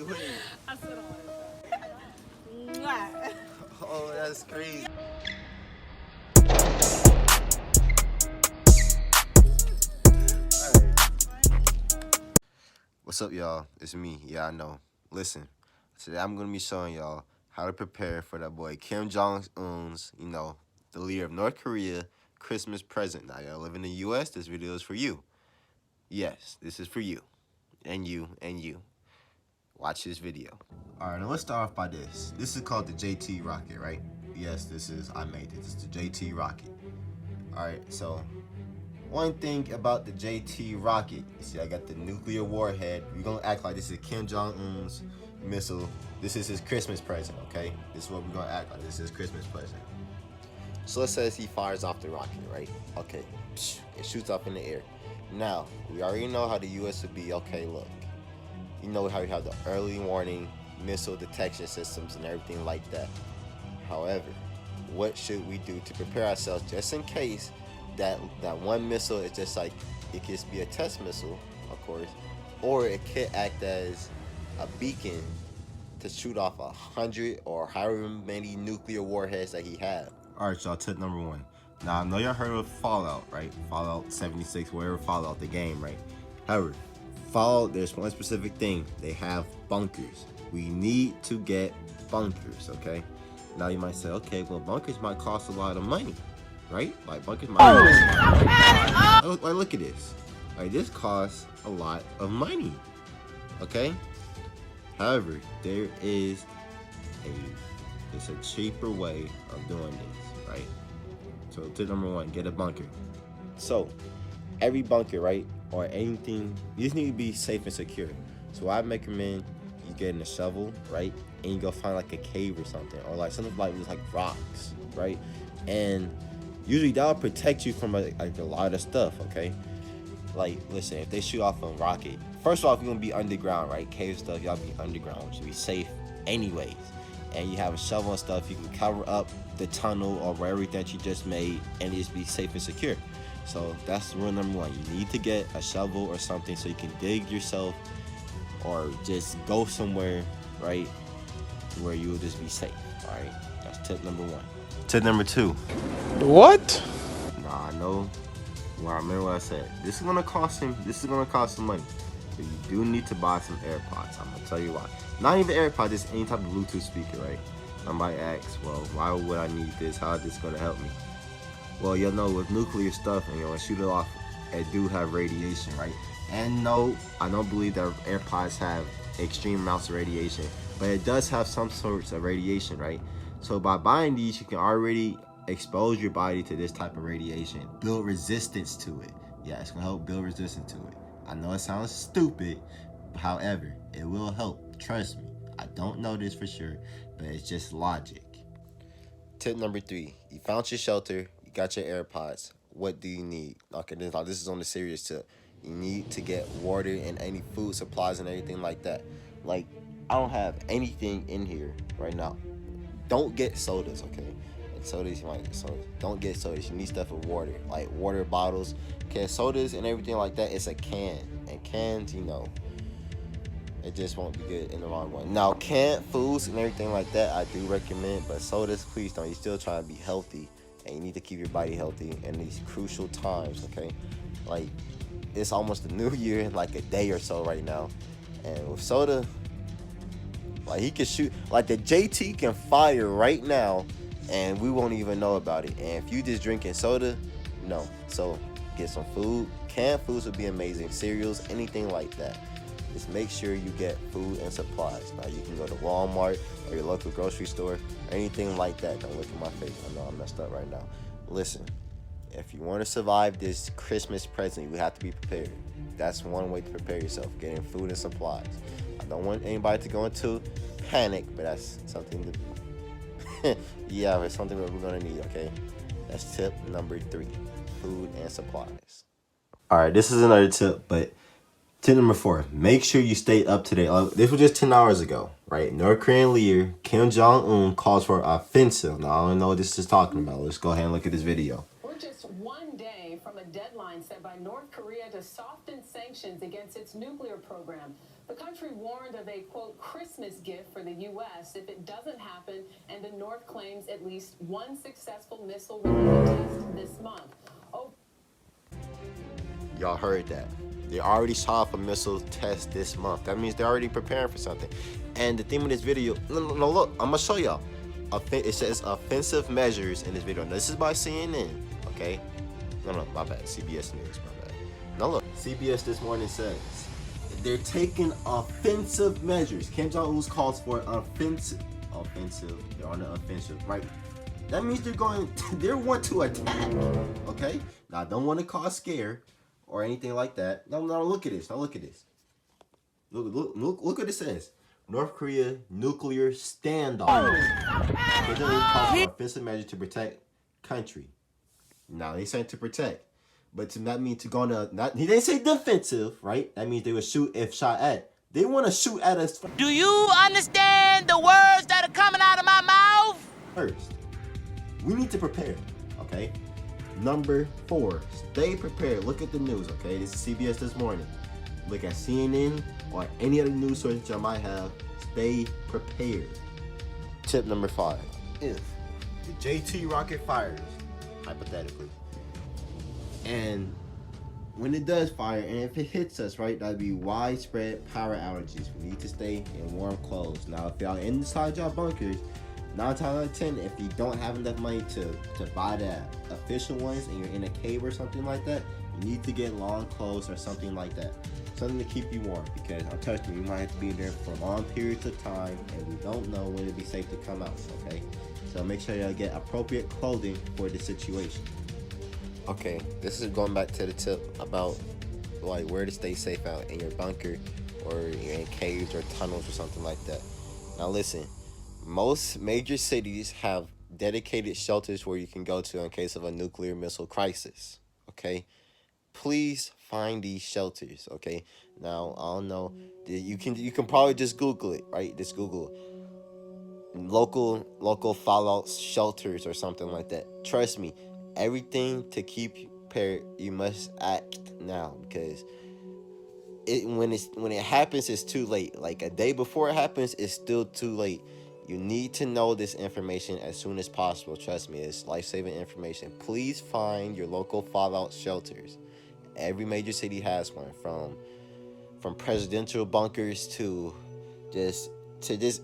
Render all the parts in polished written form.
I still don't want to try. Oh, that's crazy. What's up, y'all? It's me. Yeah, I know. Listen, today I'm going to be showing y'all how to prepare for that boy Kim Jong Un's, the leader of North Korea, Christmas present. Now, y'all live in the U.S., this video is for you. Yes, this is for you. And you, and you. Watch this video. Alright, now let's start off by this. This is called the JT rocket, right? Yes, I made this. It's the JT rocket. Alright, so one thing about the JT rocket, you see I got the nuclear warhead. We're gonna act like this is Kim Jong Un's missile. This is his Christmas present, okay? This is what we're gonna act like. This is his Christmas present. So let's say he fires off the rocket, right? Okay, it shoots up in the air. Now, we already know how the US would be. Okay, look. You know how you have the early warning missile detection systems and everything like that. However, what should we do to prepare ourselves just in case that one missile is just like, it could be a test missile, of course, or it could act as a beacon to shoot off 100 or however many nuclear warheads that he had. All right, y'all, tip number one. Now, I know y'all heard of Fallout, right? Fallout 76, whatever Fallout, the game, right? However, Fallout, there's one specific thing. They have bunkers. We need to get bunkers, okay? Now you might say, okay, well, bunkers might cost a lot of money, right? Like, bunkers might cost. Like, look at this. Like, this costs a lot of money, okay? However, there is it's a cheaper way of doing this, right? So tip number one, get a bunker. So every bunker, right, or anything, you just need to be safe and secure. So I recommend you getting a shovel, right, and you go find like a cave or something, or like something like with like rocks, right, and usually that'll protect you from like a lot of stuff, okay? Like, listen, if they shoot off a rocket, first off, you're gonna be underground, right? Cave stuff, y'all be underground, which should be safe anyways. And you have a shovel and stuff, you can cover up the tunnel or wherever that you just made and just be safe and secure. So that's rule number one. You need to get a shovel or something so you can dig yourself or just go somewhere, right, where you will just be safe. All right, that's tip number one. Tip number two. What? Nah, I know. Well, I remember what I said. This is gonna cost some money. But you do need to buy some AirPods. I'm gonna tell you why. Not even AirPods, just any type of Bluetooth speaker, right? Somebody asks, well, why would I need this? How is this gonna help me? Well, you know, with nuclear stuff, and when shoot it off, it do have radiation, right? And no, I don't believe that AirPods have extreme amounts of radiation, but it does have some sorts of radiation, right? So by buying these, you can already expose your body to this type of radiation, build resistance to it. Yeah, it's gonna help build resistance to it. I know it sounds stupid, however, it will help. Trust me. I don't know this for sure, but it's just logic. Tip number three. You found your shelter. You got your AirPods. What do you need? Okay, this is on the serious tip. You need to get water and any food supplies and everything like that. Like, I don't have anything in here right now. Don't get sodas, okay? And sodas, you might get sodas. Don't get sodas. You need stuff with water, like water bottles. Okay, sodas and everything like that, it's a can. And cans, you know, it just won't be good in the long run. Now, canned foods and everything like that, I do recommend, but sodas, please don't. You're still trying to be healthy, and you need to keep your body healthy in these crucial times, okay? Like, it's almost the new year, like a day or so right now, and with soda, like, he can shoot, like the JT can fire right now, and we won't even know about it. And if you just drinking soda, no. So get some food. Canned foods would be amazing. Cereals, anything like that. Just make sure you get food and supplies. Now, you can go to Walmart or your local grocery store or anything like that. Don't look at my face. I know I'm messed up right now. Listen, if you want to survive this Christmas present, you have to be prepared. That's one way to prepare yourself, getting food and supplies. I don't want anybody to go into panic, but that's something to yeah, it's something that we're going to need, okay? That's tip number three, food and supplies. All right, this is another tip, but tip number four, make sure you stay up to date. This was just 10 hours ago, right? North Korean leader Kim Jong Un calls for offensive. Now, I don't know what this is talking about. Let's go ahead and look at this video. We're just one day from a deadline set by North Korea to soften sanctions against its nuclear program. The country warned of a, quote, Christmas gift for the U.S. if it doesn't happen, and the North claims at least one successful missile-related test this month. Oh. Y'all heard that. They already saw a missile test this month. That means they're already preparing for something. And the theme of this video, no, look, I'm gonna show y'all. It says offensive measures in this video. Now, this is by CNN, okay? No, my bad. CBS News, my bad. Now look, CBS this morning says they're taking offensive measures. Kim Jong Un calls for offensive. They're on the offensive, right? That means they want to attack, okay? Now, I don't want to cause scare or anything like that. No, look at this. Now look at this. Look what it says. North Korea nuclear standoff. They call for offensive measures to protect country. Now they said to protect, but to not mean to go on he didn't say defensive, right? That means they would shoot if shot at. They want to shoot at us. Do you understand the words that are coming out of my mouth? First, we need to prepare, okay? Number 4, stay prepared. Look at the news, okay? This is CBS this morning. Look at CNN or any other news source that you might have. Stay prepared. Tip number 5. If the JT rocket fires, hypothetically, and when it does fire, and if it hits us, right, that'd be widespread power outages. We need to stay in warm clothes. Now, if y'all inside y'all bunkers, 9 times out of 10, if you don't have enough money to buy the official ones and you're in a cave or something like that, you need to get long clothes or something like that. Something to keep you warm, because I'm telling you, you might have to be there for long periods of time, and we don't know when it'll be safe to come out, okay? So make sure y'all get appropriate clothing for the situation. Okay, this is going back to the tip about like where to stay safe out in your bunker, or you're in caves or tunnels or something like that. Now listen, most major cities have dedicated shelters where you can go to in case of a nuclear missile crisis, okay? Please find these shelters, okay? Now, I don't know, you can probably just Google it, right? Just Google local fallout shelters or something like that. Trust me, everything to keep you prepared, you must act now, because when it happens, it's too late. Like a day before it happens, it's still too late. You need to know this information as soon as possible. Trust me, it's life-saving information. Please find your local fallout shelters. Every major city has one, from presidential bunkers to just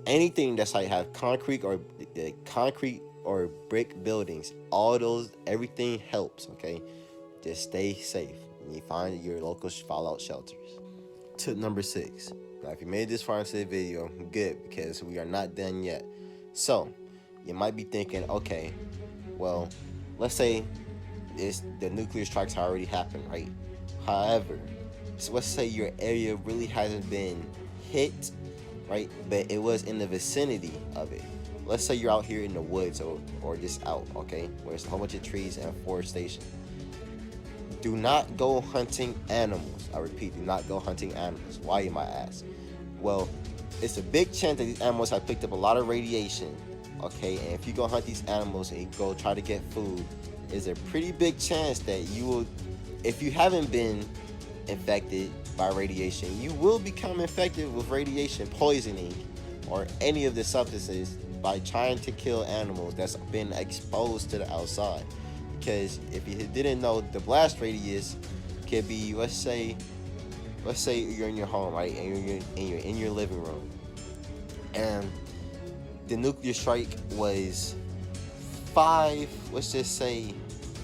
anything that's like have concrete or brick buildings. All those, everything helps, okay? Just stay safe and you find your local fallout shelters. Tip number 6. Now, if you made this far into the video, good, because we are not done yet. So, you might be thinking, okay, well, let's say the nuclear strikes already happened, right? However, so let's say your area really hasn't been hit, right? But it was in the vicinity of it. Let's say you're out here in the woods or just out, okay? Where there's a whole bunch of trees and forestation. Do not go hunting animals. I repeat, do not go hunting animals. Why, you might ask? Well, it's a big chance that these animals have picked up a lot of radiation, okay? And if you go hunt these animals and you go try to get food, there's a pretty big chance that you will, if you haven't been infected by radiation, you will become infected with radiation poisoning or any of the substances by trying to kill animals that's been exposed to the outside. Because if you didn't know, the blast radius could be, let's say you're in your home, right, and you're in your living room, and the nuclear strike was let's just say,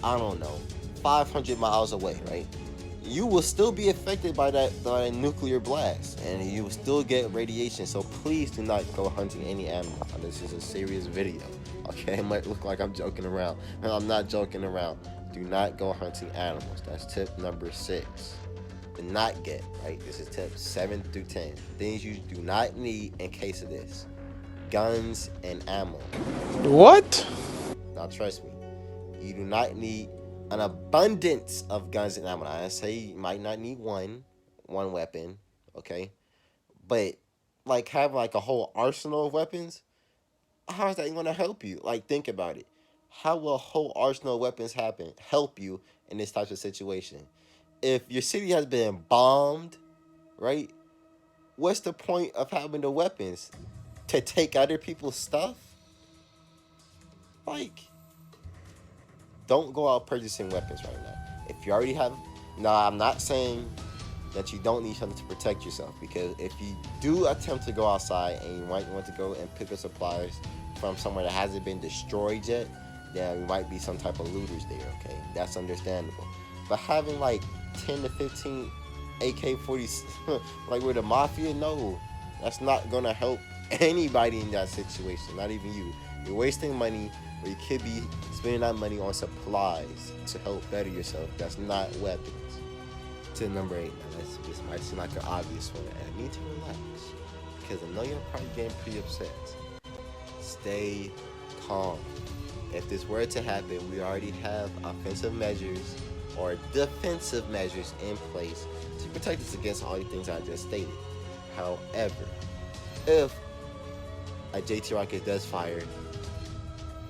I don't know, 500 miles away, right? You will still be affected by that nuclear blast, and you will still get radiation. So please do not go hunting any animals. This is a serious video, okay? It might look like I'm joking around, and I'm not joking around. Do not go hunting animals. That's tip number 6. Do not get, right? This is tips 7 through 10. Things you do not need in case of this: guns and ammo. What? Now trust me, you do not need an abundance of guns and ammo. Now, I say you might not need one weapon, okay? But have like a whole arsenal of weapons, how is that going to help you? Like, think about it. how will a whole arsenal of weapons help you in this type of situation? If your city has been bombed, right? What's the point of having the weapons? To take other people's stuff? Like, don't go out purchasing weapons right now. If you already have, now I'm not saying that you don't need something to protect yourself, because if you do attempt to go outside and you might want to go and pick up supplies from somewhere that hasn't been destroyed yet, then there might be some type of looters there, okay? That's understandable. But having like 10 to 15 AK-40s, like we're the mafia, no. That's not gonna help anybody in that situation, not even you. You're wasting money, or you could be spending that money on supplies to help better yourself. That's not weapons. To number 8, now this might seem like an obvious one, and I need to relax, because I know you're probably getting pretty upset. Stay calm. If this were to happen, we already have offensive measures or defensive measures in place to protect us against all the things I just stated. However, if a JT rocket does fire,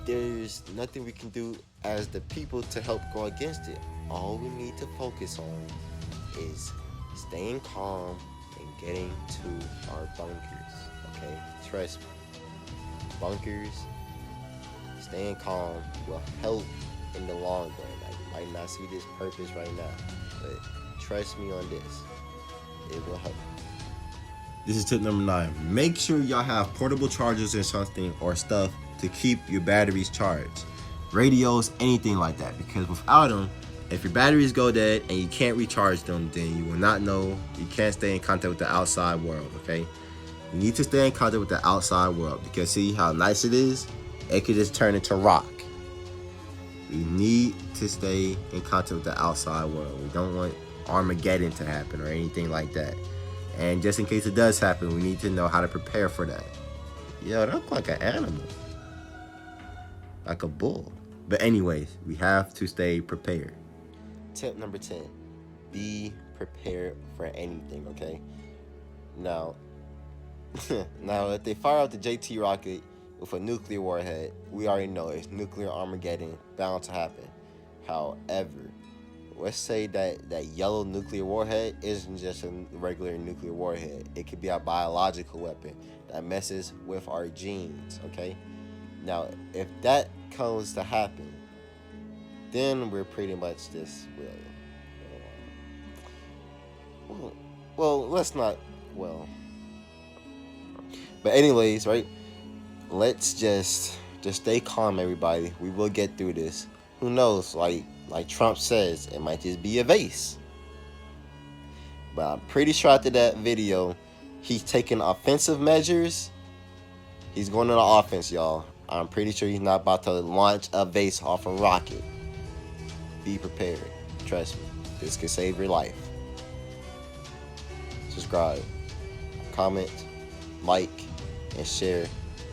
there's nothing we can do as the people to help go against it. All we need to focus on is staying calm and getting to our bunkers, okay? Trust me. Bunkers, staying calm will help in the long run. I might not see this purpose right now, but trust me on this. It will help. This is tip number 9. Make sure y'all have portable chargers or something or stuff to keep your batteries charged. Radios, anything like that, because without them, if your batteries go dead and you can't recharge them, then you will not know, you can't stay in contact with the outside world, okay? You need to stay in contact with the outside world, because see how nice it is? It could just turn into rock. We need to stay in contact with the outside world. We don't want Armageddon to happen or anything like that. And just in case it does happen, we need to know how to prepare for that. Yo, that look like an animal. Like a bull. But anyways, we have to stay prepared. Tip number 10. Be prepared for anything, okay? Now, if they fire out the JT rocket with a nuclear warhead, we already know it's nuclear Armageddon bound to happen. However, let's say that yellow nuclear warhead isn't just a regular nuclear warhead. It could be a biological weapon that messes with our genes, okay? Now, if that comes to happen, then we're pretty much just, let's not, but anyways, right? Let's just stay calm, everybody. We will get through this. Who knows? Like Trump says, it might just be a vase. But I'm pretty sure after that video, he's taking offensive measures. He's going on the offense, y'all. I'm pretty sure he's not about to launch a vase off a rocket. Be prepared. Trust me. This could save your life. Subscribe, comment, like, and share.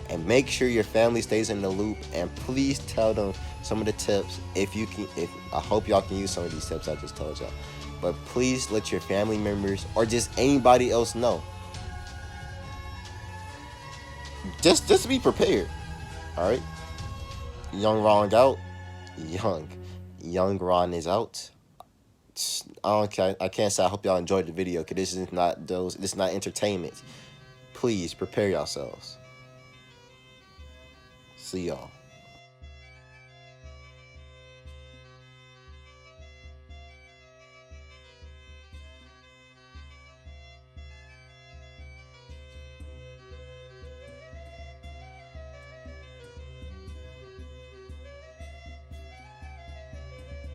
And make sure your family stays in the loop. And please tell them some of the tips. I hope y'all can use some of these tips I just told y'all. But please let your family members or just anybody else know. Just be prepared. All right. Young Ron out. Young Ron is out. I can't say I hope y'all enjoyed the video, because this is not entertainment. Please prepare yourselves. See y'all.